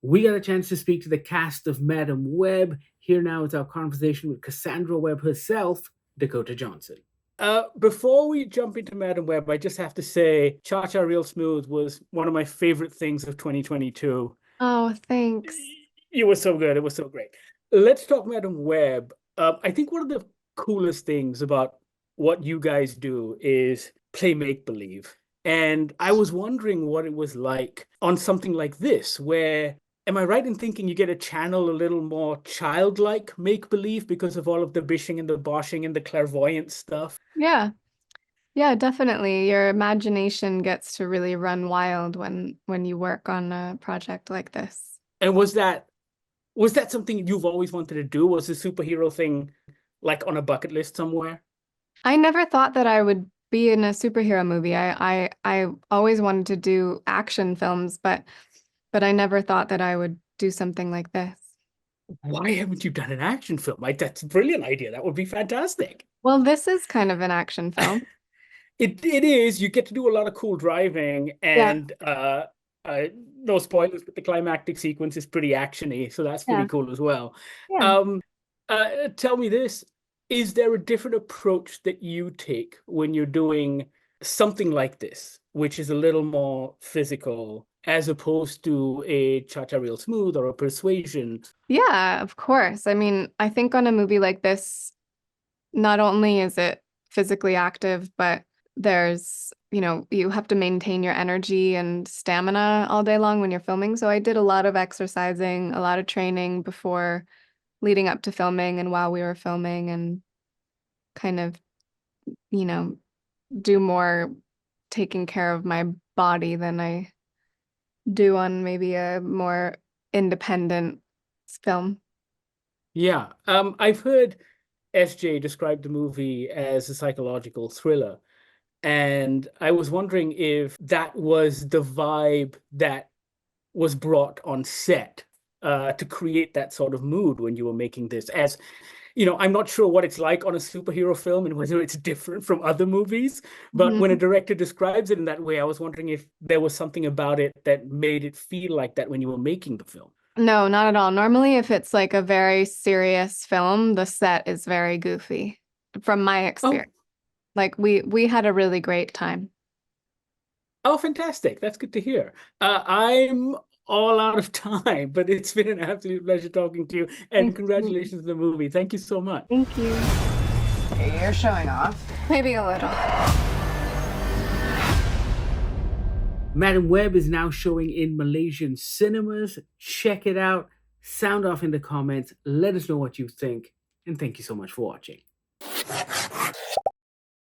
We got a chance to speak to the cast of Madam Web. Here now is our conversation with Cassandra Web herself, Dakota Johnson. Before we jump into Madam Web, I just have to say, Cha Cha Real Smooth was one of my favorite things of 2022. Oh, thanks. You were so good. It was so great. Let's talk Madam Web. I think one of the coolest things about what you guys do is play make-believe. And I was wondering what it was like on something like this, where, am I right in thinking you get to channel a little more childlike make-believe because of all of the bishing and the boshing and the clairvoyant stuff? Yeah. Yeah, definitely. Your imagination gets to really run wild when you work on a project like this. And was that something you've always wanted to do? Was the superhero thing like on a bucket list somewhere? I never thought that I would be in a superhero movie. I always wanted to do action films, but I never thought that I would do something like this. Why haven't you done an action film? That's a brilliant idea. That would be fantastic. Well, this is kind of an action film. It is. You get to do a lot of cool driving, Yeah. and no spoilers, but the climactic sequence is pretty actiony, so that's pretty Yeah. cool as well. Yeah. Um, Tell me this: is there a different approach that you take when you're doing something like this, which is a little more physical, as opposed to a Cha-Cha Real Smooth or a Persuasion? Yeah, of course. I mean, I think on a movie like this, not only is it physically active, but you have to maintain your energy and stamina all day long when you're filming. So I did a lot of exercising, a lot of training before leading up to filming and while we were filming, and kind of, you know, do more taking care of my body than I do on maybe a more independent film. Yeah, I've heard SJ describe the movie as a psychological thriller. And I was wondering if that was the vibe that was brought on set to create that sort of mood when you were making this. As I'm not sure what it's like on a superhero film and whether it's different from other movies, but when a Mhm. director describes it in that way, I was wondering if there was something about it that made it feel like that when you were making the film. No, not at all. Normally, if it's like a very serious film, the set is very goofy, from my Oh, experience. Like we had a really great time. oh, fantastic. That's good to hear. I'm all out of time, but it's been an absolute pleasure talking to you. And Thank you. congratulations on the movie. Thank you so much. Thank you. You're showing off. Maybe a little. Madam Web is now showing in Malaysian cinemas. Check it out. Sound off in the comments. Let us know what you think. And thank you so much for watching.